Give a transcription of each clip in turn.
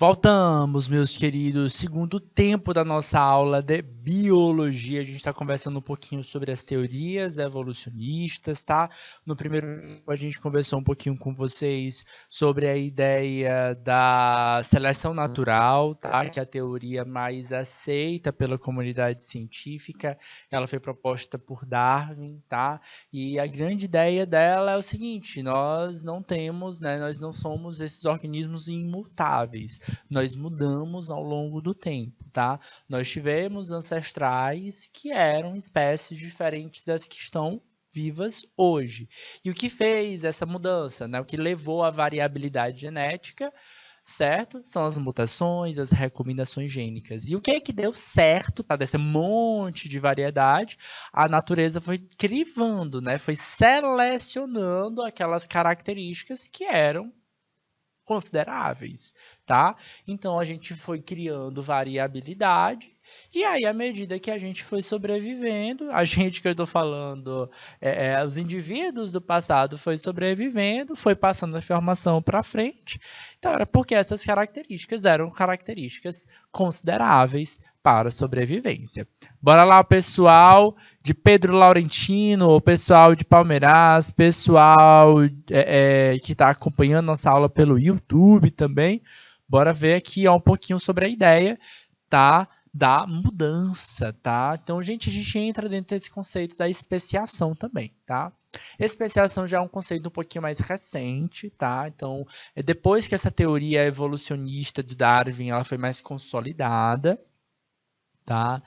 Voltamos, meus queridos, segundo tempo da nossa aula de biologia. A gente está conversando um pouquinho sobre as teorias evolucionistas, tá? No primeiro tempo, a gente conversou um pouquinho com vocês sobre a ideia da seleção natural, tá? Que é a teoria mais aceita pela comunidade científica. Ela foi proposta por Darwin, tá? E a grande ideia dela é o seguinte: nós não temos, né? Nós não somos esses organismos imutáveis. Nós mudamos ao longo do tempo, tá? Nós tivemos ancestrais que eram espécies diferentes das que estão vivas hoje. E o que fez essa mudança, né? O que levou à variabilidade genética, certo? São as mutações, as recombinações gênicas. E o que é que deu certo, tá? Desse monte de variedade, a natureza foi crivando, né? Foi selecionando aquelas características que eram consideráveis, tá? Então a gente foi criando variabilidade e aí à medida que a gente foi sobrevivendo, a gente que eu estou falando, os indivíduos do passado foi sobrevivendo, foi passando a informação para frente, então era porque essas características eram características consideráveis para a sobrevivência. Bora lá, pessoal de Pedro Laurentino, o pessoal de Palmeiras, pessoal que está acompanhando nossa aula pelo YouTube também. Bora ver aqui um pouquinho sobre a ideia, tá? Da mudança, tá? Então, gente, a gente entra dentro desse conceito da especiação também, tá? Especiação já é um conceito um pouquinho mais recente, tá? Então, depois que essa teoria evolucionista de Darwin ela foi mais consolidada, tá?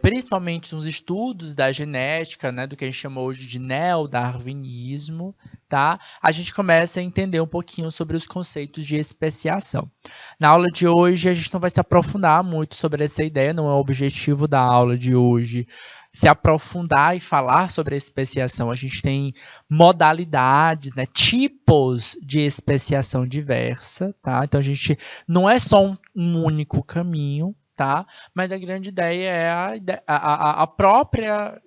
Principalmente nos estudos da genética, né, do que a gente chama hoje de neodarwinismo, tá? A gente começa a entender um pouquinho sobre os conceitos de especiação. Na aula de hoje, a gente não vai se aprofundar muito sobre essa ideia, não é o objetivo da aula de hoje se aprofundar e falar sobre a especiação. A gente tem modalidades, né, tipos de especiação diversa, tá? Então, a gente não é só um único caminho, tá? Mas a grande ideia é a própria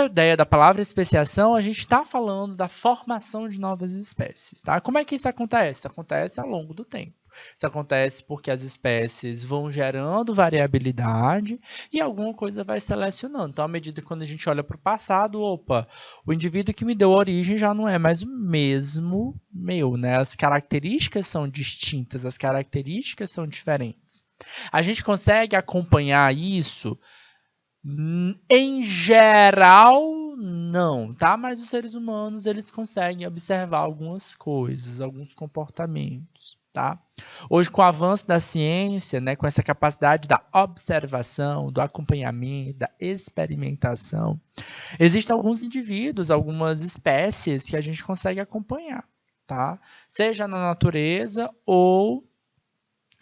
ideia da palavra especiação. A gente está falando da formação de novas espécies, tá? Como é que isso acontece? Acontece ao longo do tempo. Isso acontece porque as espécies vão gerando variabilidade e alguma coisa vai selecionando. Então, à medida que quando a gente olha para o passado, opa, o indivíduo que me deu origem já não é mais o mesmo meu, né? As características são distintas, as características são diferentes. A gente consegue acompanhar isso? Em geral, não, tá? Mas os seres humanos, eles conseguem observar algumas coisas, alguns comportamentos, tá? Hoje, com o avanço da ciência, né, com essa capacidade da observação, do acompanhamento, da experimentação, existem alguns indivíduos, algumas espécies que a gente consegue acompanhar, tá? Seja na natureza ou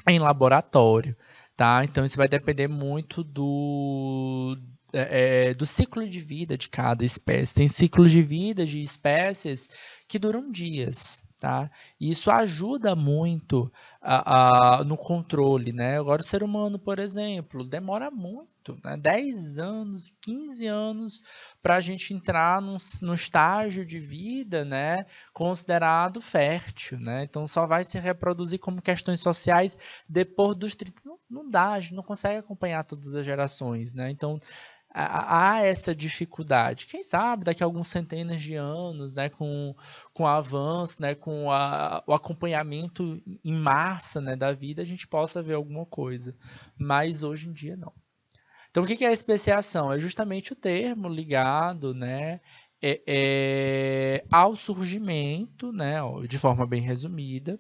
em laboratório, tá? Então, isso vai depender muito do ciclo de vida de cada espécie. Tem ciclos de vida de espécies que duram dias, tá? E isso ajuda muito no controle, né? Agora, o ser humano, por exemplo, demora muito, né? 10 anos, 15 anos para a gente entrar num estágio de vida, né, considerado fértil, né? Então, só vai se reproduzir como questões sociais depois dos 30. Não dá, a gente não consegue acompanhar todas as gerações, né? Então, há essa dificuldade. Quem sabe daqui a algumas centenas de anos, né, com o avanço, né, com o acompanhamento em massa, né, da vida, a gente possa ver alguma coisa. Mas hoje em dia não. Então, o que é a especiação? É justamente o termo ligado, né, ao surgimento, né, de forma bem resumida,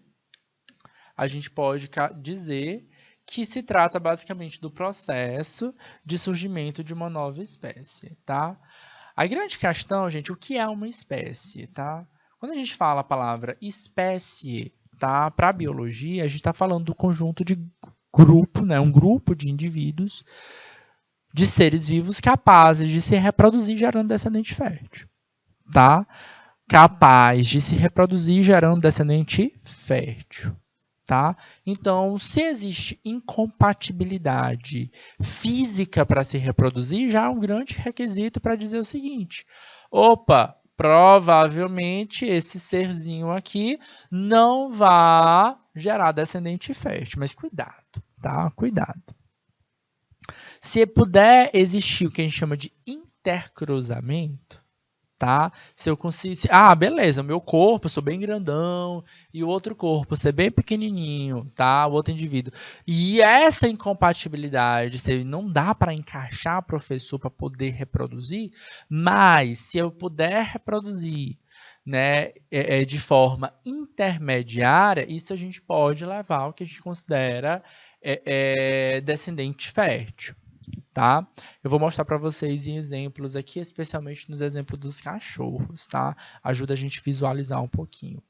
a gente pode dizer que se trata basicamente do processo de surgimento de uma nova espécie, tá? A grande questão, gente, o que é uma espécie, tá? Quando a gente fala a palavra espécie, tá? Para a biologia, a gente está falando do conjunto de grupo, né? Um grupo de indivíduos, de seres vivos capazes de se reproduzir gerando descendente fértil, tá? Capaz de se reproduzir gerando descendente fértil. Tá? Então, se existe incompatibilidade física para se reproduzir, já é um grande requisito para dizer o seguinte: opa, provavelmente esse serzinho aqui não vai gerar descendente fértil. Mas cuidado, tá? Cuidado. Se puder existir o que a gente chama de intercruzamento, tá? Se eu conseguir... beleza, o meu corpo, eu sou bem grandão, e o outro corpo ser bem pequenininho, tá? O outro indivíduo. E essa incompatibilidade, não dá para encaixar professor para poder reproduzir, mas se eu puder reproduzir, né, de forma intermediária, isso a gente pode levar ao que a gente considera descendente fértil. Tá? Eu vou mostrar para vocês em exemplos aqui, especialmente nos exemplos dos cachorros, tá? Ajuda a gente a visualizar um pouquinho.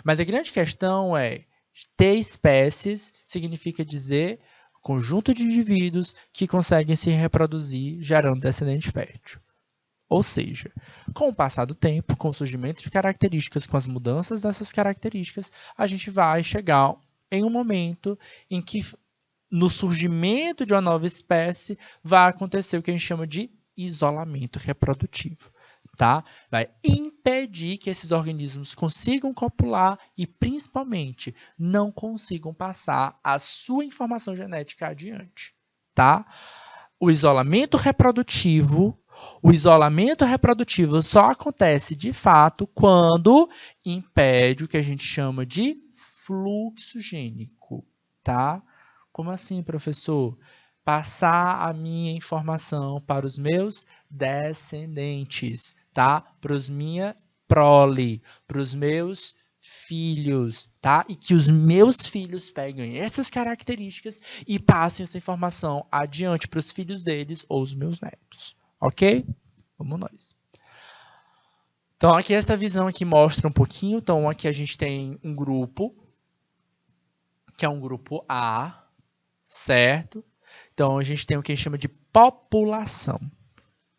Mas a grande questão é, ter espécies significa dizer conjunto de indivíduos que conseguem se reproduzir gerando descendente fértil. Ou seja, com o passar do tempo, com o surgimento de características, com as mudanças dessas características, a gente vai chegar em um momento em que no surgimento de uma nova espécie, vai acontecer o que a gente chama de isolamento reprodutivo. Tá? Vai impedir que esses organismos consigam copular e, principalmente, não consigam passar a sua informação genética adiante. Tá? O isolamento reprodutivo só acontece, de fato, quando impede o que a gente chama de fluxo gênico. Tá? Como assim, professor? Passar a minha informação para os meus descendentes, tá? Para os minha prole, para os meus filhos, tá? E que os meus filhos peguem essas características e passem essa informação adiante para os filhos deles ou os meus netos, ok? Vamos nós. Então, aqui essa visão aqui mostra um pouquinho. Então, aqui a gente tem um grupo, que é um grupo A, certo? Então, a gente tem o que a gente chama de população.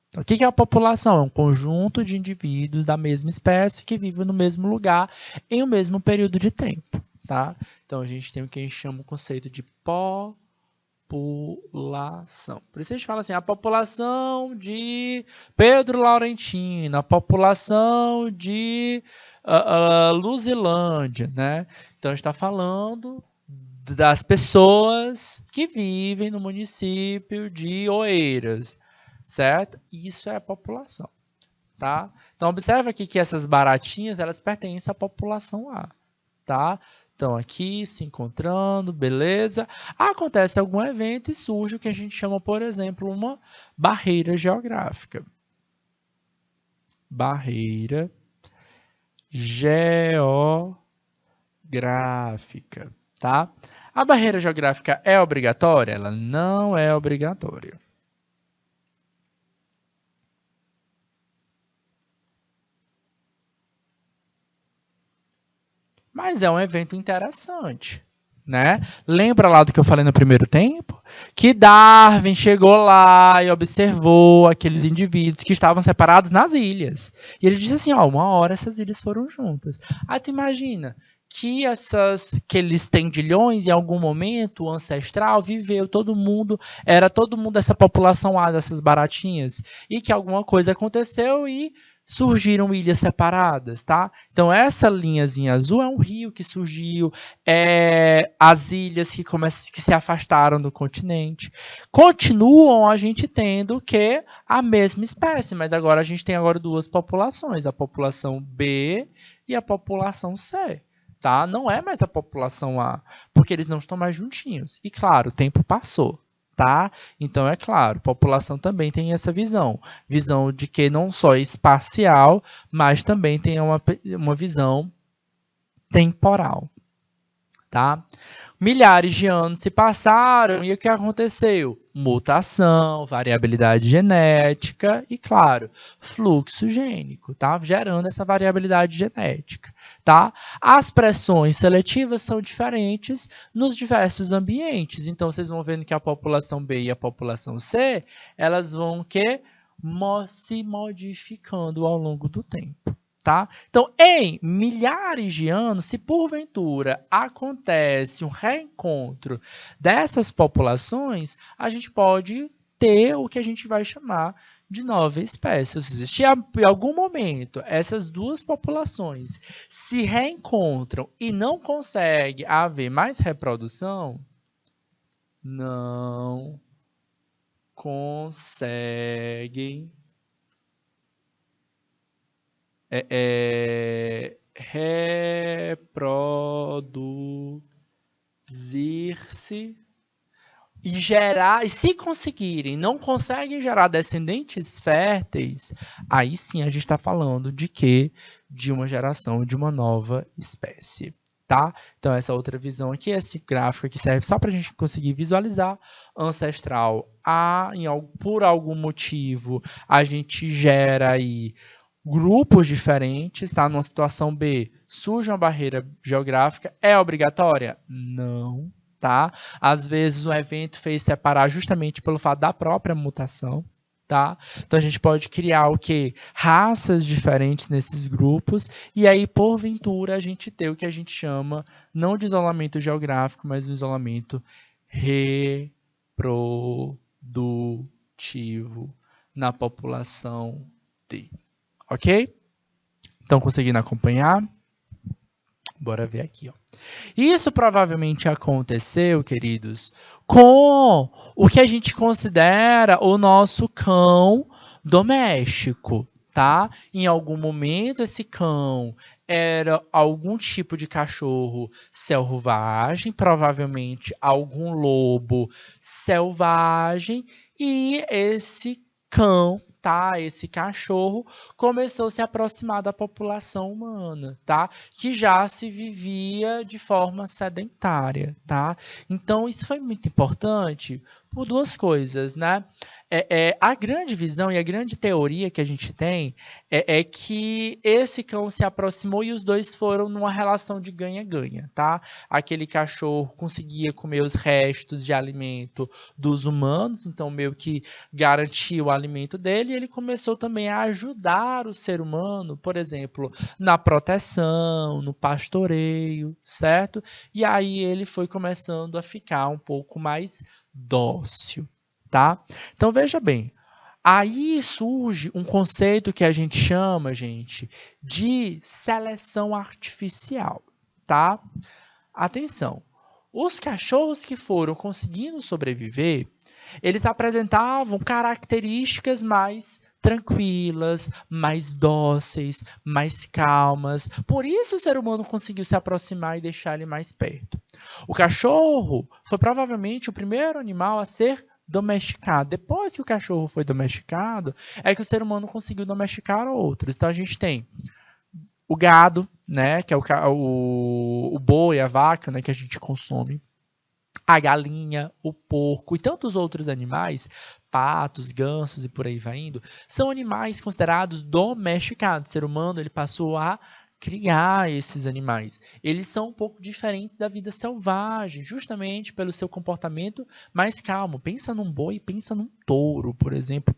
Então, o que é a população? É um conjunto de indivíduos da mesma espécie que vivem no mesmo lugar em um mesmo período de tempo. Tá? Então, a gente tem o que a gente chama o conceito de população. Por isso a gente fala assim, a população de Pedro Laurentino, a população de Luzilândia, né? Então, a gente está falando das pessoas que vivem no município de Oeiras, certo? Isso é a população, tá? Então, observa aqui que essas baratinhas, elas pertencem à população A, tá? Então, aqui se encontrando, beleza. Acontece algum evento e surge o que a gente chama, por exemplo, uma barreira geográfica. Barreira geográfica, tá? A barreira geográfica é obrigatória? Ela não é obrigatória. Mas é um evento interessante, né? Lembra lá do que eu falei no primeiro tempo? Que Darwin chegou lá e observou aqueles indivíduos que estavam separados nas ilhas. E ele disse assim, ó, uma hora essas ilhas foram juntas. Aí tu imagina que aqueles tendilhões, em algum momento, o ancestral viveu, era todo mundo essa população lá, dessas baratinhas, e que alguma coisa aconteceu e surgiram ilhas separadas, tá? Então, essa linhazinha azul é um rio que surgiu, as ilhas que se afastaram do continente. Continuam a gente tendo que a mesma espécie, mas agora a gente tem agora duas populações, a população B e a população C. Tá? Não é mais a população A, porque eles não estão mais juntinhos. E, claro, o tempo passou. Tá? Então, é claro, a população também tem essa visão de que não só é espacial, mas também tem uma visão temporal. Tá? Milhares de anos se passaram e o que aconteceu? Mutação, variabilidade genética e, claro, fluxo gênico, tá? Gerando essa variabilidade genética. Tá? As pressões seletivas são diferentes nos diversos ambientes. Então, vocês vão vendo que a população B e a população C, elas vão se modificando ao longo do tempo. Tá? Então, em milhares de anos, se porventura acontece um reencontro dessas populações, a gente pode ter o que a gente vai chamar de nova espécie. Se em algum momento essas duas populações se reencontram e não consegue haver mais reprodução, não conseguem reproduzir-se e gerar, e se conseguirem, não conseguem gerar descendentes férteis, aí sim a gente está falando de quê? De uma geração de uma nova espécie. Tá? Então, essa outra visão aqui, esse gráfico aqui serve só para a gente conseguir visualizar ancestral A, por algum motivo, a gente gera aí grupos diferentes, tá? Numa situação B, surge uma barreira geográfica, é obrigatória? Não, tá? Às vezes um evento fez separar justamente pelo fato da própria mutação, tá? Então a gente pode criar o quê? Raças diferentes nesses grupos e aí, porventura, a gente ter o que a gente chama não de isolamento geográfico, mas de isolamento reprodutivo na população D. Ok? Estão conseguindo acompanhar? Bora ver aqui, ó. Isso provavelmente aconteceu, queridos, com o que a gente considera o nosso cão doméstico, tá? Em algum momento esse cão era algum tipo de cachorro selvagem, provavelmente algum lobo selvagem, e esse cão, tá? Esse cachorro começou a se aproximar da população humana, tá? Que já se vivia de forma sedentária, tá? Então, isso foi muito importante por duas coisas, né? A grande visão e a grande teoria que a gente tem é que esse cão se aproximou e os dois foram numa relação de ganha-ganha, tá? Aquele cachorro conseguia comer os restos de alimento dos humanos, então meio que garantia o alimento dele, e ele começou também a ajudar o ser humano, por exemplo, na proteção, no pastoreio, certo? E aí ele foi começando a ficar um pouco mais dócil, tá? Então veja bem, aí surge um conceito que a gente chama, gente, de seleção artificial, tá? Atenção, os cachorros que foram conseguindo sobreviver, eles apresentavam características mais tranquilas, mais dóceis, mais calmas. Por isso o ser humano conseguiu se aproximar e deixar ele mais perto. O cachorro foi provavelmente o primeiro animal a ser domesticado. Depois que o cachorro foi domesticado, é que o ser humano conseguiu domesticar outros. Então a gente tem o gado, né, que é o boi, a vaca, né, que a gente consome, a galinha, o porco e tantos outros animais, patos, gansos e por aí vai indo, são animais considerados domesticados. O ser humano ele passou a criar esses animais. Eles são um pouco diferentes da vida selvagem, justamente pelo seu comportamento mais calmo. Pensa num boi, pensa num touro, por exemplo.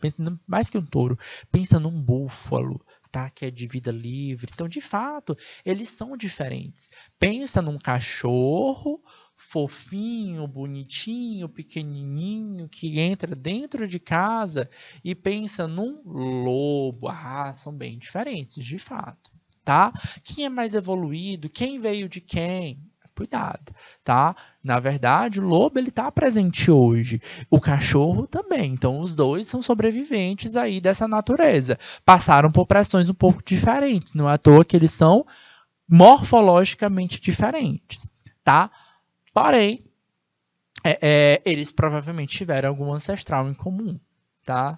Mais que um touro, pensa num búfalo, tá? Que é de vida livre. Então, de fato, eles são diferentes. Pensa num cachorro fofinho, bonitinho, pequenininho, que entra dentro de casa e pensa num lobo. Ah, são bem diferentes, de fato. Tá? Quem é mais evoluído? Quem veio de quem? Cuidado, tá? Na verdade, o lobo ele está presente hoje, o cachorro também. Então, os dois são sobreviventes aí dessa natureza. Passaram por pressões um pouco diferentes. Não é à toa que eles são morfologicamente diferentes, tá? Porém, eles provavelmente tiveram algum ancestral em comum, tá?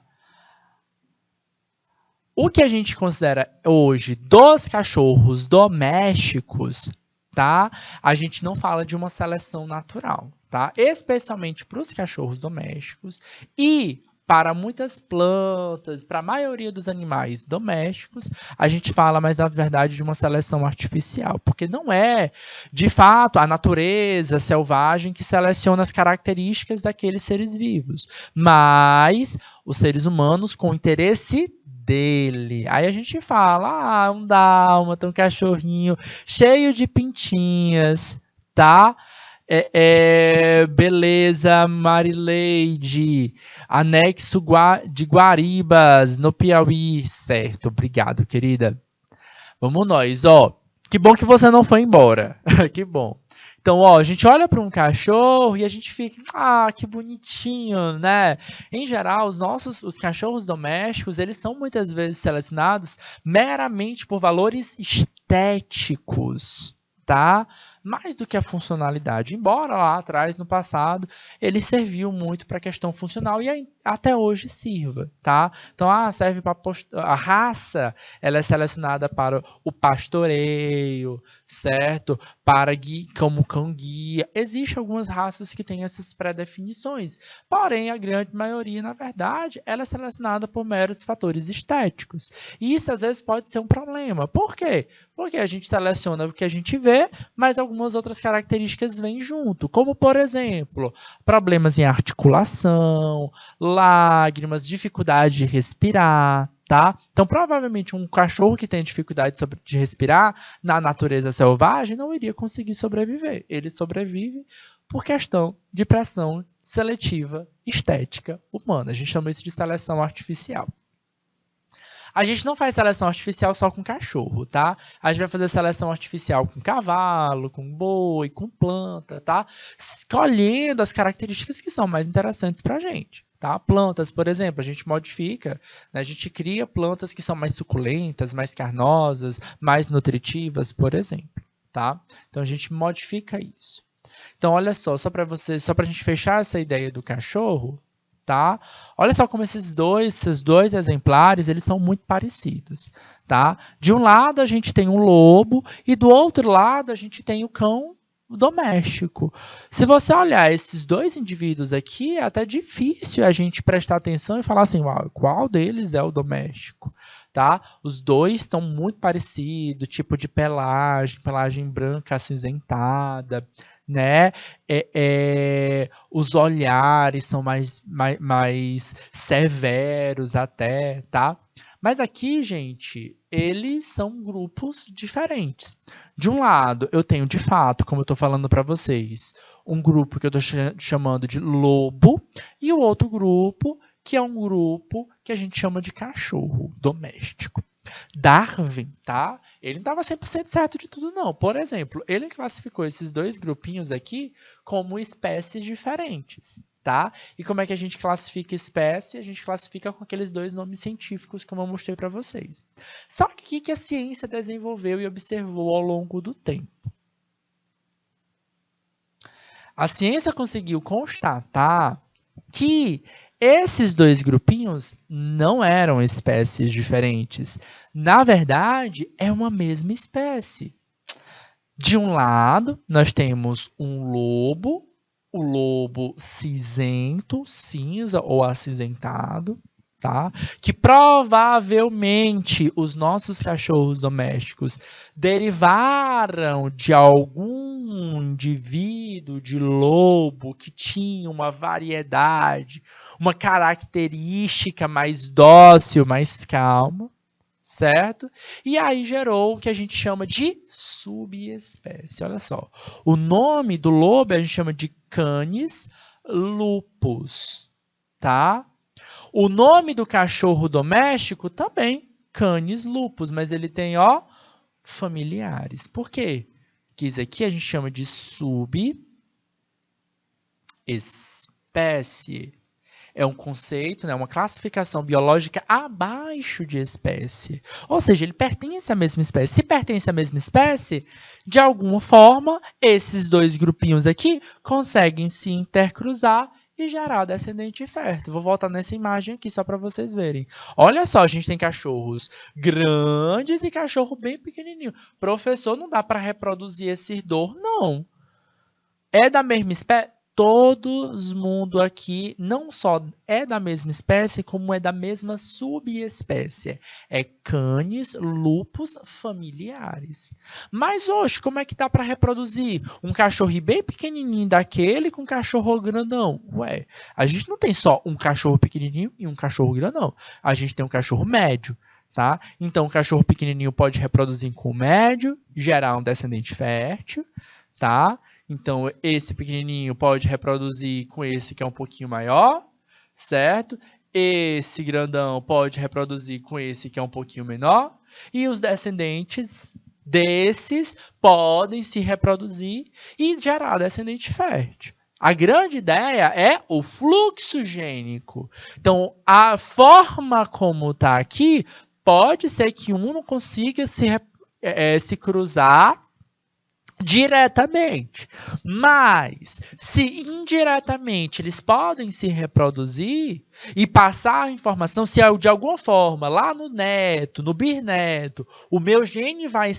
O que a gente considera hoje dos cachorros domésticos, tá? A gente não fala de uma seleção natural, tá? Especialmente para os cachorros domésticos e para muitas plantas, para a maioria dos animais domésticos, a gente fala, mas na verdade, de uma seleção artificial, porque não é, de fato, a natureza selvagem que seleciona as características daqueles seres vivos, mas os seres humanos com interesse dele. Aí a gente fala, um dálmata, um cachorrinho cheio de pintinhas, tá? Beleza, Marileide. Anexo de Guaribas, no Piauí. Certo, obrigado, querida. Vamos nós, ó. Que bom que você não foi embora. Que bom. Então, ó, a gente olha para um cachorro e a gente fica, que bonitinho, né? Em geral, os cachorros domésticos, eles são muitas vezes selecionados meramente por valores estéticos, tá? Mais do que a funcionalidade. Embora lá atrás, no passado, ele serviu muito para a questão funcional e até hoje sirva, tá? Então, serve para a raça, ela é selecionada para o pastoreio, certo? Como cão guia. Existem algumas raças que têm essas pré-definições, porém, a grande maioria, na verdade, ela é selecionada por meros fatores estéticos. E isso, às vezes, pode ser um problema. Por quê? Porque a gente seleciona o que a gente vê, mas algumas outras características vêm junto, como, por exemplo, problemas em articulação, lágrimas, dificuldade de respirar, tá? Então, provavelmente, um cachorro que tem dificuldade de respirar na natureza selvagem não iria conseguir sobreviver. Ele sobrevive por questão de pressão seletiva estética humana. A gente chama isso de seleção artificial. A gente não faz seleção artificial só com cachorro, tá? A gente vai fazer seleção artificial com cavalo, com boi, com planta, tá? Escolhendo as características que são mais interessantes para a gente. Tá? Plantas, por exemplo, a gente modifica, né? A gente cria plantas que são mais suculentas, mais carnosas, mais nutritivas, por exemplo. Tá? Então, a gente modifica isso. Então, olha só para a gente fechar essa ideia do cachorro, tá? Olha só como esses dois exemplares, eles são muito parecidos, tá? De um lado a gente tem um lobo e do outro lado a gente tem o cão doméstico. Se você olhar esses dois indivíduos aqui, é até difícil a gente prestar atenção e falar assim, qual deles é o doméstico? Tá? Os dois estão muito parecidos, tipo de pelagem branca acinzentada, né? Os olhares são mais severos até, tá? Mas aqui, gente, eles são grupos diferentes. De um lado, eu tenho, de fato, como eu estou falando para vocês, um grupo que eu estou chamando de lobo e o outro grupo que é um grupo que a gente chama de cachorro doméstico. Darwin, tá? Ele não estava 100% certo de tudo, não. Por exemplo, ele classificou esses dois grupinhos aqui como espécies diferentes, tá? E como é que a gente classifica espécie? A gente classifica com aqueles dois nomes científicos que eu mostrei para vocês. Só que o que a ciência desenvolveu e observou ao longo do tempo? A ciência conseguiu constatar que esses dois grupinhos não eram espécies diferentes. Na verdade, é uma mesma espécie. De um lado, nós temos um lobo, o lobo cinzento, cinza ou acinzentado, tá? Que provavelmente os nossos cachorros domésticos derivaram de algum indivíduo de lobo que tinha uma variedade, uma característica mais dócil, mais calma, certo? E aí gerou o que a gente chama de subespécie. Olha só, o nome do lobo a gente chama de Canis lupus, tá? O nome do cachorro doméstico também, Canis lupus, mas ele tem, familiares. Por quê? Porque isso aqui a gente chama de subespécie. É um conceito, né, uma classificação biológica abaixo de espécie. Ou seja, ele pertence à mesma espécie. Se pertence à mesma espécie, de alguma forma, esses dois grupinhos aqui conseguem se intercruzar e gerar descendente fértil. Vou voltar nessa imagem aqui só para vocês verem. Olha só, a gente tem cachorros grandes e cachorro bem pequenininho. Professor, não dá para reproduzir esse dor, não. É da mesma espécie? Todo mundo aqui não só é da mesma espécie, como é da mesma subespécie. É Canis lupus familiares. Mas hoje, como é que dá para reproduzir um cachorro bem pequenininho daquele com um cachorro grandão? Ué, a gente não tem só um cachorro pequenininho e um cachorro grandão. A gente tem um cachorro médio. Tá? Então, o cachorro pequenininho pode reproduzir com o médio, gerar um descendente fértil, tá? Então, esse pequenininho pode reproduzir com esse que é um pouquinho maior, certo? Esse grandão pode reproduzir com esse que é um pouquinho menor. E os descendentes desses podem se reproduzir e gerar descendente fértil. A grande ideia é o fluxo gênico. Então, a forma como está aqui, pode ser que um não consiga se cruzar diretamente, mas se indiretamente eles podem se reproduzir e passar a informação, se de alguma forma lá no neto, no bisneto, o meu gene vai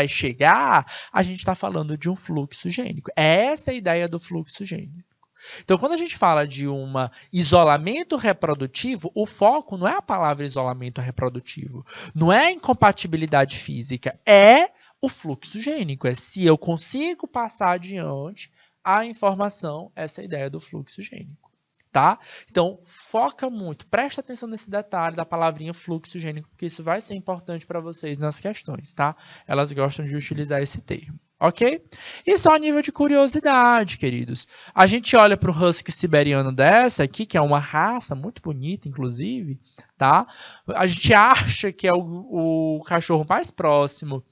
chegar, a gente está falando de um fluxo gênico. Essa é a ideia do fluxo gênico. Então, quando a gente fala de um isolamento reprodutivo, o foco não é a palavra isolamento reprodutivo, não é incompatibilidade física, é o fluxo gênico, é se eu consigo passar adiante a informação, essa é a ideia do fluxo gênico, tá? Então, foca muito, presta atenção nesse detalhe da palavrinha fluxo gênico, porque isso vai ser importante para vocês nas questões, tá? Elas gostam de utilizar esse termo, ok? E só a nível de curiosidade, queridos. A gente olha para o husky siberiano dessa aqui, que é uma raça muito bonita, inclusive, tá? A gente acha que é o cachorro mais próximo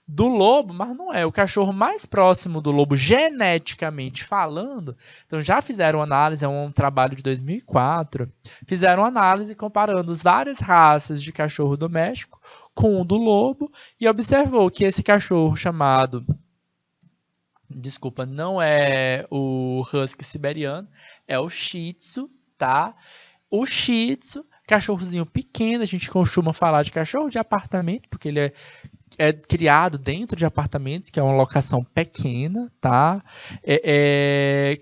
do lobo, mas não é. O cachorro mais próximo do lobo, geneticamente falando, então já fizeram análise, é um trabalho de 2004, fizeram análise comparando as várias raças de cachorro doméstico com o do lobo e observou que esse cachorro chamado, desculpa, não é o husky siberiano, é o shih tzu, tá? O shih tzu, cachorrozinho pequeno, a gente costuma falar de cachorro de apartamento, porque ele é criado dentro de apartamentos, que é uma locação pequena, tá?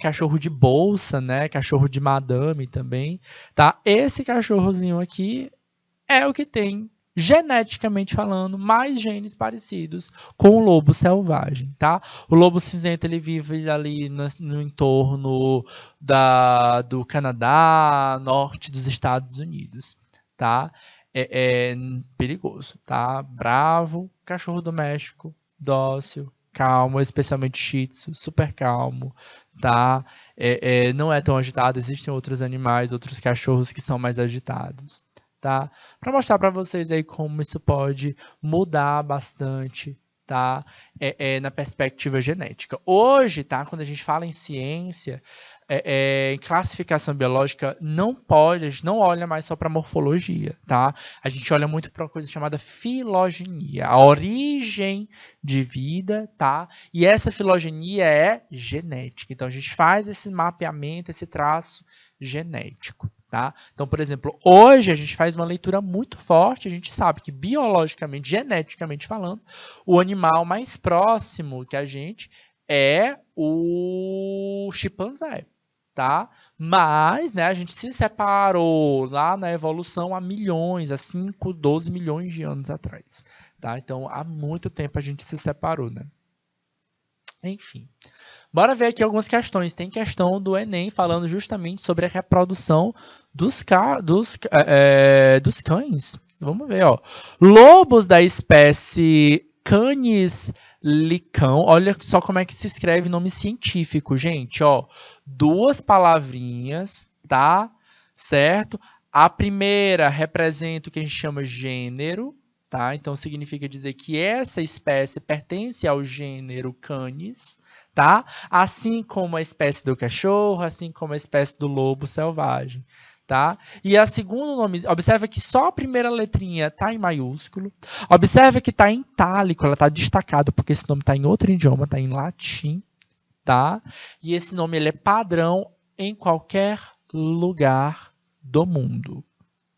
Cachorro de bolsa, né? Cachorro de madame também, tá? Esse cachorrozinho aqui é o que tem, geneticamente falando, mais genes parecidos com o lobo selvagem, tá? O lobo cinzento, ele vive ali no entorno do Canadá, norte dos Estados Unidos, tá? É perigoso, tá? Bravo, cachorro doméstico, dócil, calmo, especialmente shih tzu, super calmo, tá? Não é tão agitado, existem outros animais, outros cachorros que são mais agitados, tá? Para mostrar para vocês aí como isso pode mudar bastante, tá? Na perspectiva genética. Hoje, tá? Quando a gente fala em ciência, em classificação biológica, a gente não olha mais só para morfologia, tá? A gente olha muito para uma coisa chamada filogenia, a origem de vida, tá? E essa filogenia é genética. Então, a gente faz esse mapeamento, esse traço genético, tá? Então, por exemplo, hoje a gente faz uma leitura muito forte, a gente sabe que biologicamente, geneticamente falando, o animal mais próximo que a gente é o chimpanzé, tá? Mas, né, a gente se separou lá na evolução há milhões, há 5, 12 milhões de anos atrás, tá? Então, há muito tempo a gente se separou, né? Enfim. Bora ver aqui algumas questões. Tem questão do Enem falando justamente sobre a reprodução dos cães. Vamos ver, ó. Lobos da espécie Canis licão. Olha só como é que se escreve nome científico, gente, ó. 2 palavrinhas, tá? Certo? A primeira representa o que a gente chama gênero, tá? Então significa dizer que essa espécie pertence ao gênero Canis, tá? Assim como a espécie do cachorro, assim como a espécie do lobo selvagem, tá? E a segunda nome, observa que só a primeira letrinha está em maiúsculo. Observa que está em itálico, ela está destacada porque esse nome está em outro idioma, está em latim, tá? E esse nome ele é padrão em qualquer lugar do mundo,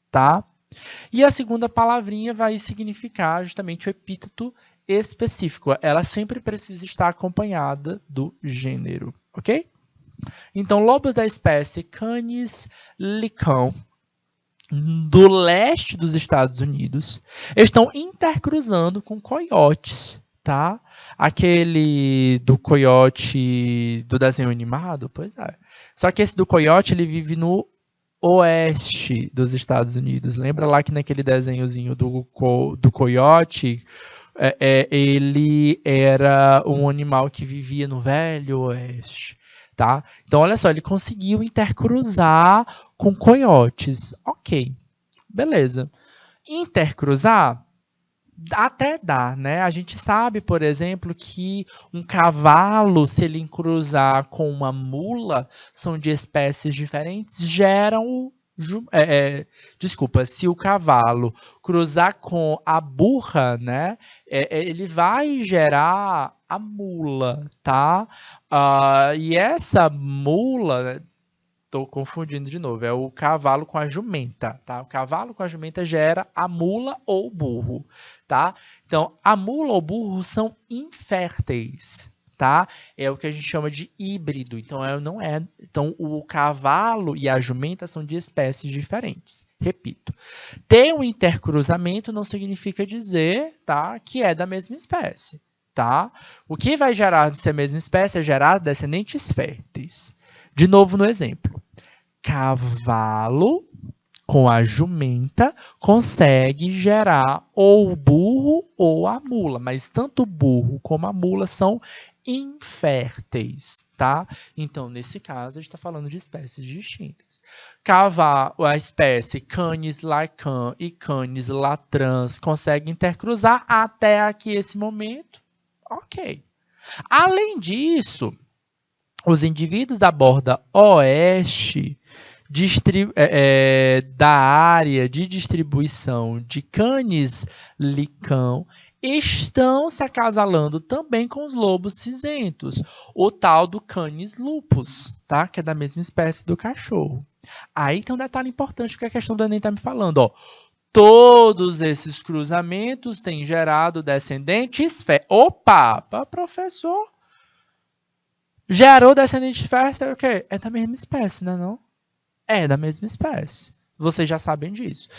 tá? E a segunda palavrinha vai significar justamente o epíteto específico. Ela sempre precisa estar acompanhada do gênero, ok? Então, lobos da espécie Canis licão, do leste dos Estados Unidos, estão intercruzando com coiotes, tá? Aquele do coiote do desenho animado, pois é. Só que esse do coiote, ele vive no oeste dos Estados Unidos. Lembra lá que naquele desenhozinho do coiote, ele era um animal que vivia no Velho Oeste, tá? Então, olha só, ele conseguiu intercruzar com coiotes. Ok, beleza. Intercruzar até dá, né? A gente sabe, por exemplo, que um cavalo, se ele cruzar com uma mula, são de espécies diferentes, geram desculpa, se o cavalo cruzar com a burra, né, ele vai gerar a mula, tá? E essa mula, tô confundindo de novo, é o cavalo com a jumenta, tá? O cavalo com a jumenta gera a mula ou burro, tá? Então, a mula ou burro são inférteis, tá? É o que a gente chama de híbrido. Então, então o cavalo e a jumenta são de espécies diferentes. Repito, ter um intercruzamento não significa dizer, tá, que é da mesma espécie, tá? O que vai gerar ser a mesma espécie é gerar descendentes férteis. De novo no exemplo. Cavalo com a jumenta consegue gerar ou o burro ou a mula, mas tanto o burro como a mula são inférteis, tá? Então, nesse caso, a gente está falando de espécies distintas. Cavalo, a espécie Canis lacan e Canis latrans conseguem intercruzar até aqui esse momento? Ok. Além disso, os indivíduos da borda oeste da área de distribuição de Canis licão estão se acasalando também com os lobos cinzentos, o tal do Canis lupus, tá? Que é da mesma espécie do cachorro. Aí tem um detalhe importante que a questão do Enem está me falando, ó. Todos esses cruzamentos têm gerado descendentes Opa, professor! Gerou descendente de fértil, é o quê? É da mesma espécie, né, não? É da mesma espécie. Vocês já sabem disso.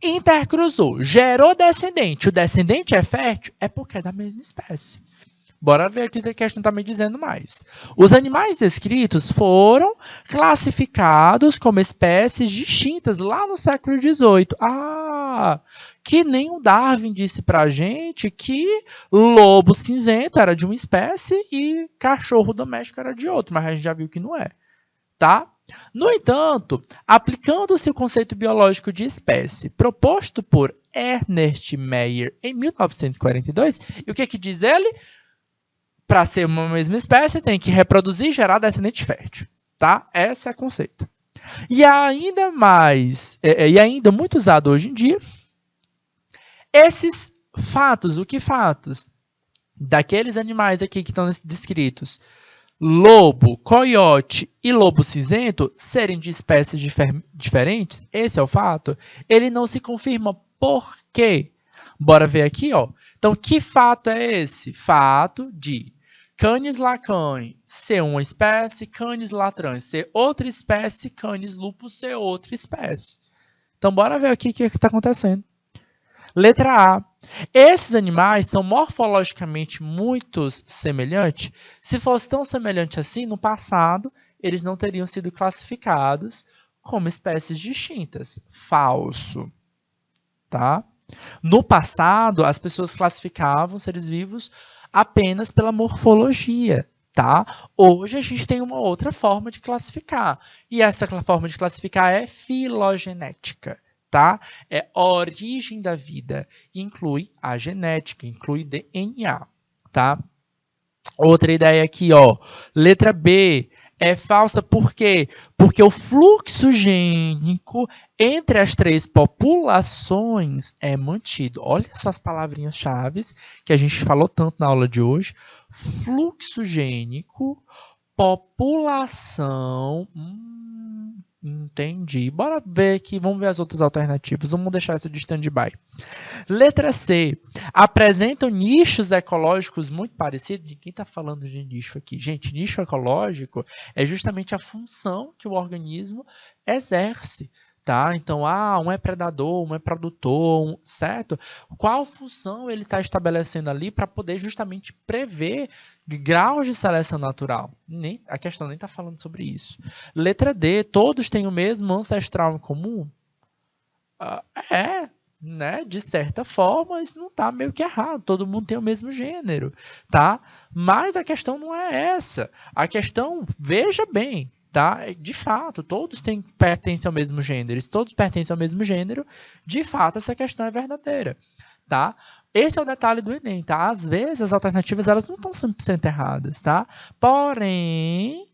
Intercruzou, gerou descendente. O descendente é fértil? É porque é da mesma espécie. Bora ver aqui que a questão está me dizendo mais. Os animais descritos foram classificados como espécies distintas lá no século XVIII. Que nem o Darwin disse pra gente que lobo cinzento era de uma espécie e cachorro doméstico era de outra, mas a gente já viu que não é, tá? No entanto, aplicando-se o conceito biológico de espécie proposto por Ernest Mayr em 1942, e o que diz ele? Para ser uma mesma espécie, tem que reproduzir e gerar descendente fértil, tá? Esse é o conceito. E ainda muito usado hoje em dia, esses fatos, o que fatos? Daqueles animais aqui que estão descritos, lobo, coiote e lobo cinzento, serem de espécies diferentes, esse é o fato, ele não se confirma. Por quê? Bora ver aqui, ó. Então, que fato é esse? Fato de Canis lacan ser uma espécie, Canis latrans ser outra espécie, Canis lupus ser outra espécie. Então, bora ver aqui o que está acontecendo. Letra A. Esses animais são morfologicamente muito semelhantes. Se fosse tão semelhante assim, no passado, eles não teriam sido classificados como espécies distintas. Falso. Tá? No passado, as pessoas classificavam seres vivos apenas pela morfologia, tá? Hoje a gente tem uma outra forma de classificar, e essa forma de classificar é filogenética, tá? É a origem da vida, inclui a genética, inclui DNA, tá? Outra ideia aqui, ó, letra B, é falsa por quê? Porque o fluxo gênico entre as três populações é mantido. Olha só as palavrinhas-chave que a gente falou tanto na aula de hoje. Fluxo gênico, população. Entendi. Bora ver aqui, vamos ver as outras alternativas. Vamos deixar essa de stand-by. Letra C. Apresentam nichos ecológicos muito parecidos. De quem está falando de nicho aqui? Gente, nicho ecológico é justamente a função que o organismo exerce. Tá? Então, um é predador, um é produtor, certo? Qual função ele está estabelecendo ali para poder justamente prever graus de seleção natural? A questão nem está falando sobre isso. Letra D, todos têm o mesmo ancestral em comum? né? De certa forma, isso não está meio que errado. Todo mundo tem o mesmo gênero, tá? Mas a questão não é essa. A questão, veja bem, tá? De fato, todos pertencem ao mesmo gênero. Se todos pertencem ao mesmo gênero, de fato, essa questão é verdadeira, tá? Esse é o detalhe do Enem, tá? Às vezes, as alternativas elas não estão 100% erradas, tá? Porém,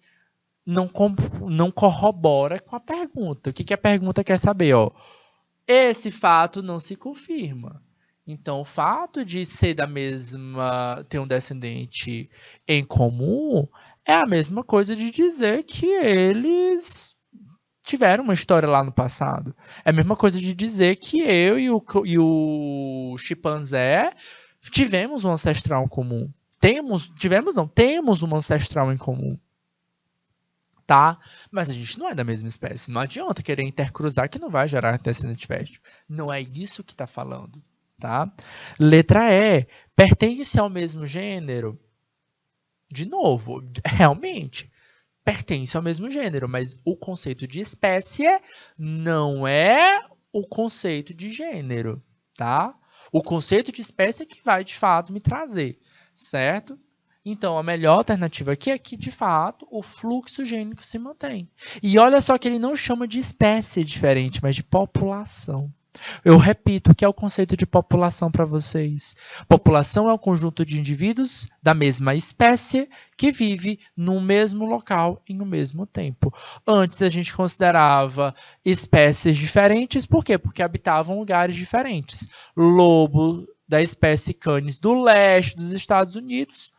não corrobora com a pergunta. O que a pergunta quer saber, ó? Esse fato não se confirma. Então, o fato de ser da mesma, ter um descendente em comum, é a mesma coisa de dizer que eles tiveram uma história lá no passado. É a mesma coisa de dizer que eu e o chimpanzé tivemos um ancestral comum. Temos um ancestral em comum. Tá? Mas a gente não é da mesma espécie. Não adianta querer intercruzar que não vai gerar descendente fértil. Não é isso que está falando, tá? Letra E. Pertence ao mesmo gênero? De novo, realmente, pertence ao mesmo gênero, mas o conceito de espécie não é o conceito de gênero, tá? O conceito de espécie é que vai, de fato, me trazer, certo? Então, a melhor alternativa aqui é que, de fato, o fluxo gênico se mantém. E olha só que ele não chama de espécie diferente, mas de população. Eu repito, o que é o conceito de população para vocês? População é um conjunto de indivíduos da mesma espécie que vive no mesmo local em um mesmo tempo. Antes a gente considerava espécies diferentes, por quê? Porque habitavam lugares diferentes. Lobo da espécie Canis do leste dos Estados Unidos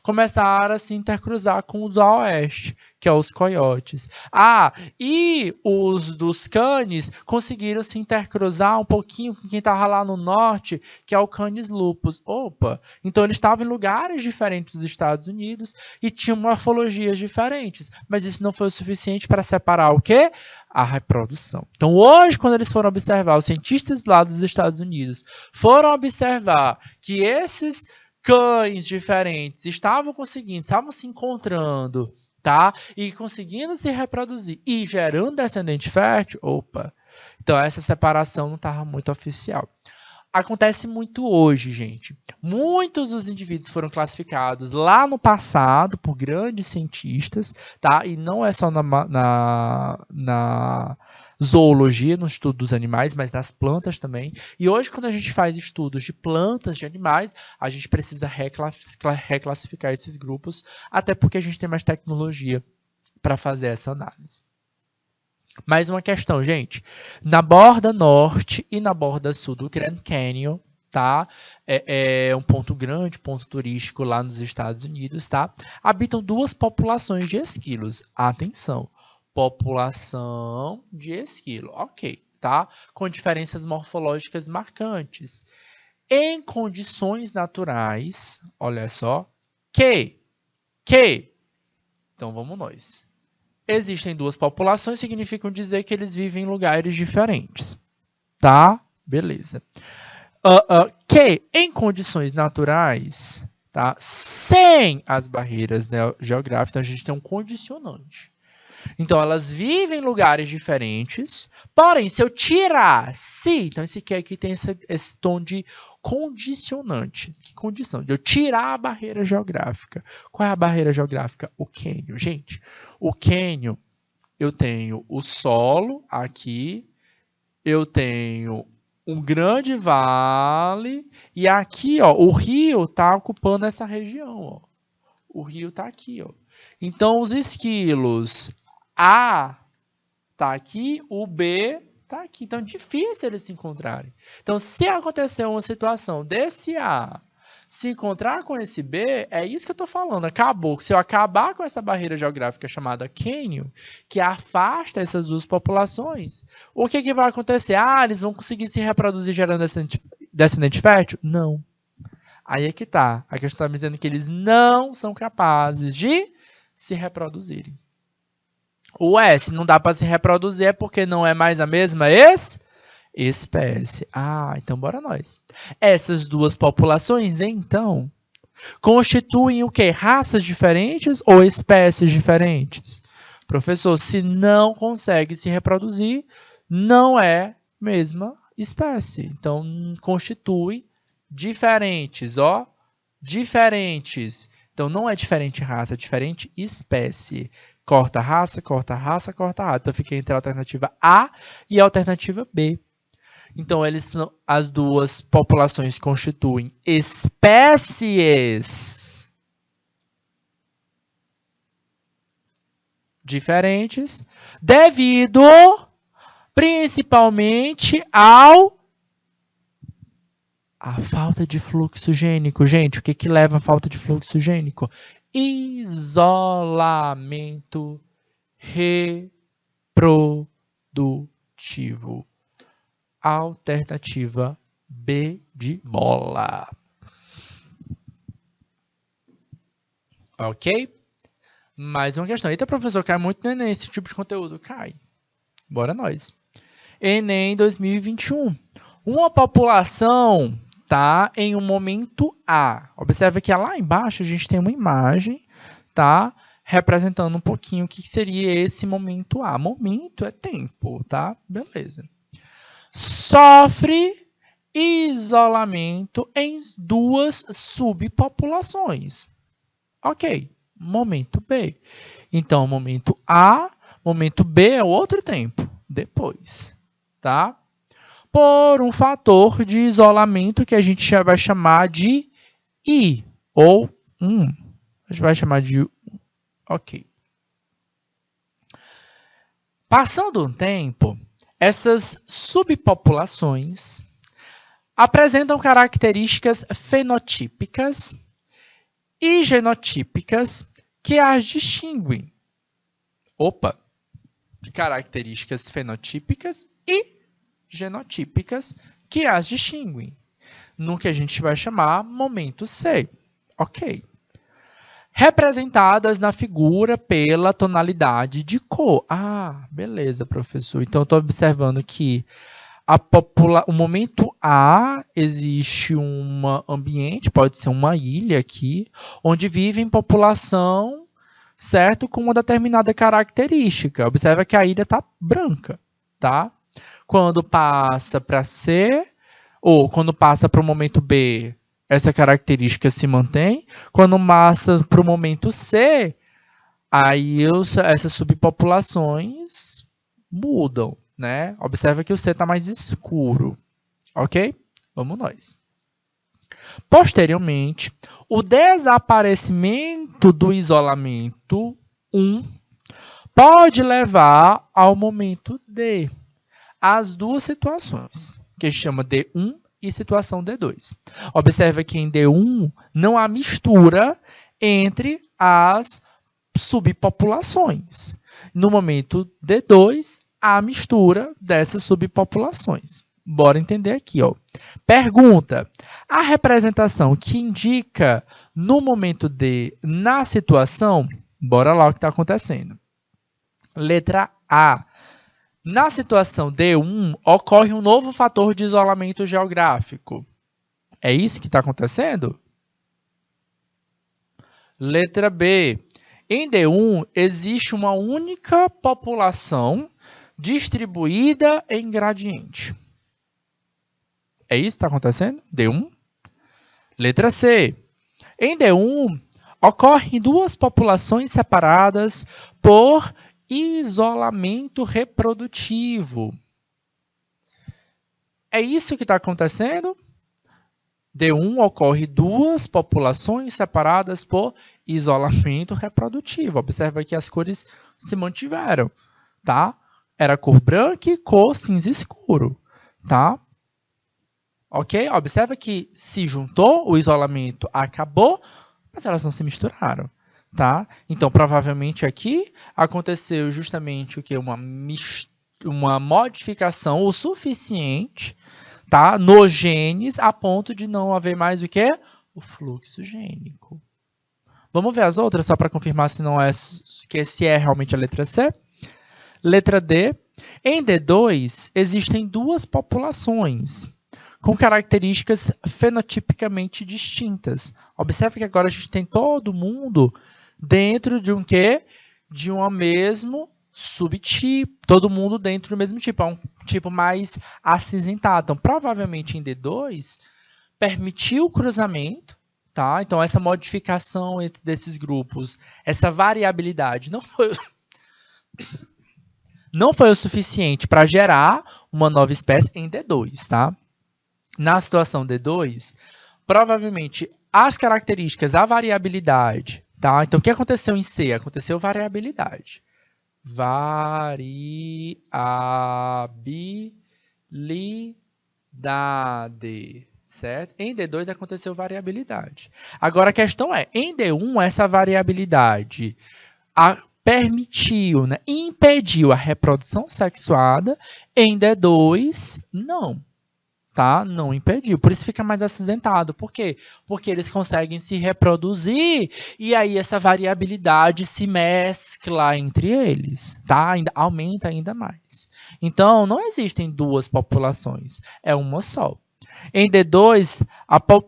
começaram a se intercruzar com os do oeste, que é os coiotes. E os dos canis conseguiram se intercruzar um pouquinho com quem estava lá no norte, que é o Canis lupus. Opa! Então eles estavam em lugares diferentes dos Estados Unidos e tinham morfologias diferentes. Mas isso não foi o suficiente para separar o quê? A reprodução. Então hoje, quando eles foram observar, os cientistas lá dos Estados Unidos foram observar que esses cães diferentes estavam se encontrando, tá? E conseguindo se reproduzir e gerando descendente fértil, então essa separação não estava muito oficial. Acontece muito hoje, gente. Muitos dos indivíduos foram classificados lá no passado por grandes cientistas, tá? E não é só na zoologia, no estudo dos animais, mas nas plantas também. E hoje, quando a gente faz estudos de plantas, de animais, a gente precisa reclassificar esses grupos, até porque a gente tem mais tecnologia para fazer essa análise. Mais uma questão, gente. Na borda norte e na borda sul do Grand Canyon, tá? É um ponto grande, ponto turístico lá nos Estados Unidos, tá? Habitam duas populações de esquilos. Atenção. População de esquilo, ok, tá? Com diferenças morfológicas marcantes. Em condições naturais, olha só, então vamos nós. Existem duas populações, significam dizer que eles vivem em lugares diferentes, tá? Beleza. Que em condições naturais, tá? Sem as barreiras, né, geográficas, então a gente tem um condicionante. Então, elas vivem em lugares diferentes, porém, se eu tirar então esse aqui tem esse tom de condicionante. Que condição? De eu tirar a barreira geográfica. Qual é a barreira geográfica? O cânion. Gente, o cânion, eu tenho o solo aqui, eu tenho um grande vale, e aqui, ó, o rio está ocupando essa região. Ó. O rio está aqui. Ó. Então, os esquilos A está aqui, o B está aqui. Então, é difícil eles se encontrarem. Então, se acontecer uma situação desse A se encontrar com esse B, é isso que eu estou falando. Acabou. Se eu acabar com essa barreira geográfica chamada cânion, que afasta essas duas populações, o que vai acontecer? Eles vão conseguir se reproduzir gerando descendente fértil? Não. Aí é que tá. A questão está me dizendo que eles não são capazes de se reproduzirem. O S não dá para se reproduzir é porque não é mais a mesma espécie. Então bora nós. Essas duas populações, então, constituem o quê? Raças diferentes ou espécies diferentes? Professor, se não consegue se reproduzir, não é mesma espécie. Então, constitui diferentes, ó. Diferentes. Então, não é diferente raça, é diferente espécie. Corta raça, corta raça, corta raça. Então, fica entre a alternativa A e a alternativa B. Então, as duas populações constituem espécies diferentes devido principalmente à falta de fluxo gênico. Gente, o que leva à falta de fluxo gênico? Isolamento reprodutivo. Alternativa B de bola. Ok? Mais uma questão. Eita, professor, cai muito no Enem esse tipo de conteúdo. Cai. Bora nós. Enem 2021. Uma população tá em um momento A. Observe que lá embaixo a gente tem uma imagem, tá? Representando um pouquinho o que seria esse momento A. Momento é tempo, tá? Beleza. Sofre isolamento em duas subpopulações. Ok. Momento B. Então, momento A, momento B é outro tempo. Depois, tá? Por um fator de isolamento que a gente já vai chamar de I, ou a gente vai chamar de ok. Passando um tempo, essas subpopulações apresentam características fenotípicas e genotípicas que as distinguem. Opa! Características fenotípicas e genotípicas que as distinguem. No que a gente vai chamar momento C. Ok. Representadas na figura pela tonalidade de cor. Ah, beleza, professor. Então, eu estou observando que o momento A existe um ambiente, pode ser uma ilha aqui, onde vivem população, certo? Com uma determinada característica. Observa que a ilha está branca, tá? Quando passa para C, ou quando passa para o momento B, essa característica se mantém. Quando passa para o momento C, aí essas subpopulações mudam, né? Observa que o C está mais escuro, ok? Vamos nós. Posteriormente, o desaparecimento do isolamento 1 pode levar ao momento D. As duas situações, que a gente chama D1 e situação D2. Observa que em D1 não há mistura entre as subpopulações. No momento D2, há mistura dessas subpopulações. Bora entender aqui, ó. Pergunta: a representação que indica no momento D na situação, bora lá o que está acontecendo. Letra A. Na situação D1, ocorre um novo fator de isolamento geográfico. É isso que está acontecendo? Letra B. Em D1, existe uma única população distribuída em gradiente. É isso que está acontecendo? D1. Letra C. Em D1, ocorrem duas populações separadas por isolamento reprodutivo. É isso que está acontecendo? D1 ocorre duas populações separadas por isolamento reprodutivo. Observa que as cores se mantiveram, tá? Era cor branca e cor cinza escuro, tá? Ok? Observa que se juntou, o isolamento acabou, mas elas não se misturaram. Tá? Então, provavelmente aqui aconteceu justamente o que? Uma modificação o suficiente, tá? Nos genes a ponto de não haver mais o que? O fluxo gênico. Vamos ver as outras só para confirmar se é realmente a letra C. Letra D. Em D2 existem duas populações com características fenotipicamente distintas. Observe que agora a gente tem todo mundo dentro de um quê? De um mesmo subtipo. Todo mundo dentro do mesmo tipo. tipo mais acinzentado. Então, provavelmente em D2, permitiu o cruzamento, tá? Então, essa modificação entre desses grupos, essa variabilidade não foi o suficiente para gerar uma nova espécie em D2, tá? Na situação D2, provavelmente as características, a variabilidade, tá? Então, o que aconteceu em C? Aconteceu variabilidade. Variabilidade, certo? Em D2 aconteceu variabilidade. Agora, a questão é, em D1, essa variabilidade permitiu, né, impediu a reprodução sexuada, em D2, não. Tá? Não impediu. Por isso fica mais acinzentado. Por quê? Porque eles conseguem se reproduzir e aí essa variabilidade se mescla entre eles, tá? Aumenta ainda mais. Então, não existem duas populações, é uma só. Em D2,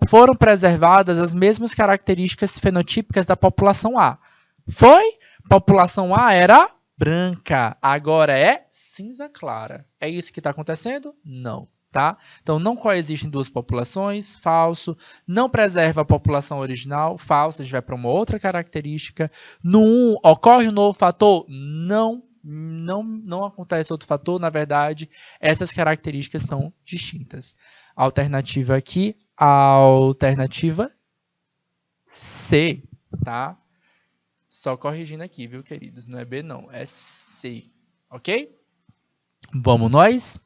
foram preservadas as mesmas características fenotípicas da população A. Foi? População A era branca, agora é cinza clara. É isso que está acontecendo? Não. Tá? Então, não coexistem duas populações, falso. Não preserva a população original, falso. A gente vai para uma outra característica. No 1, ocorre um novo fator? Não acontece outro fator. Na verdade, essas características são distintas. Alternativa aqui, alternativa C, tá? Só corrigindo aqui, viu, queridos? Não é B, não. É C, ok? Vamos nós?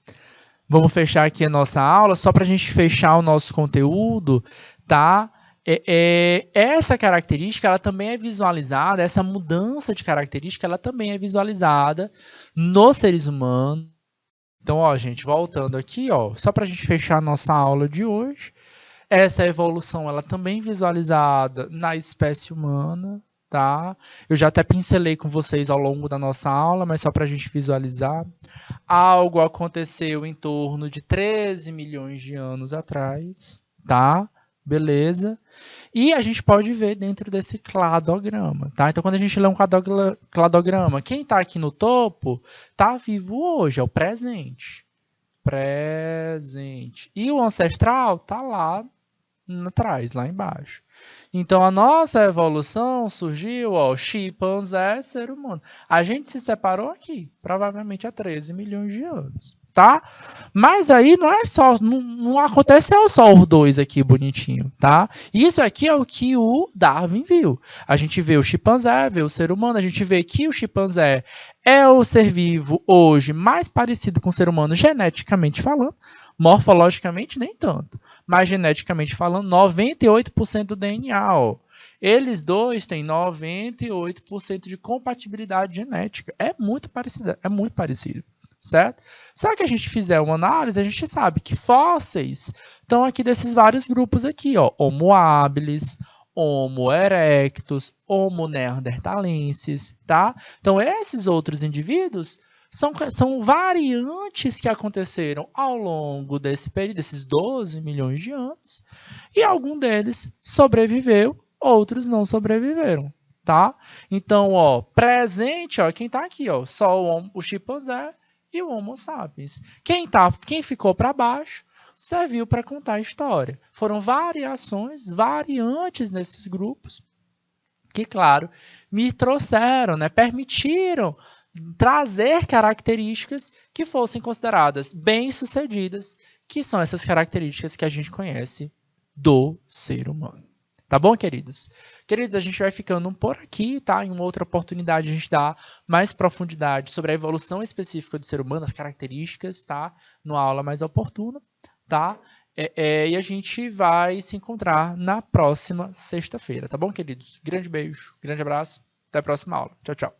Vamos fechar aqui a nossa aula, só para a gente fechar o nosso conteúdo, tá? Essa característica, ela também é visualizada, essa mudança de característica, ela também é visualizada nos seres humanos. Então, ó, gente, voltando aqui, ó, só para a gente fechar a nossa aula de hoje, essa evolução, ela também é visualizada na espécie humana, tá? Eu já até pincelei com vocês ao longo da nossa aula, mas só para a gente visualizar. Algo aconteceu em torno de 13 milhões de anos atrás, tá? Beleza? E a gente pode ver dentro desse cladograma, tá? Então, quando a gente lê um cladograma, quem está aqui no topo está vivo hoje, é o presente. Presente. E o ancestral está lá atrás, lá embaixo. Então, a nossa evolução surgiu, ó, chimpanzé, ser humano. A gente se separou aqui, provavelmente há 13 milhões de anos, tá? Mas aí não é só, não aconteceu só os dois aqui bonitinho, tá? Isso aqui é o que o Darwin viu. A gente vê o chimpanzé, vê o ser humano, a gente vê que o chimpanzé é o ser vivo hoje mais parecido com o ser humano geneticamente falando, morfologicamente nem tanto, mas geneticamente falando, 98% do DNA, ó. Eles dois têm 98% de compatibilidade genética. É muito parecido, certo? Se a gente fizer uma análise, a gente sabe que fósseis estão aqui desses vários grupos aqui, ó, Homo habilis, Homo erectus, Homo neanderthalensis, tá? Então, esses outros indivíduos são variantes que aconteceram ao longo desse período, desses 12 milhões de anos, e algum deles sobreviveu, outros não sobreviveram, tá? Então, ó, presente, ó, quem tá aqui, ó, só o chimpanzé e o Homo sapiens. Quem ficou para baixo serviu para contar a história. Foram variantes nesses grupos que, claro, me trouxeram, né, permitiram trazer características que fossem consideradas bem-sucedidas, que são essas características que a gente conhece do ser humano. Tá bom, queridos? Queridos, a gente vai ficando por aqui, tá? Em uma outra oportunidade a gente dá mais profundidade sobre a evolução específica do ser humano, as características, tá? Numa aula mais oportuna, tá? E a gente vai se encontrar na próxima sexta-feira, tá bom, queridos? Grande beijo, grande abraço, até a próxima aula. Tchau, tchau.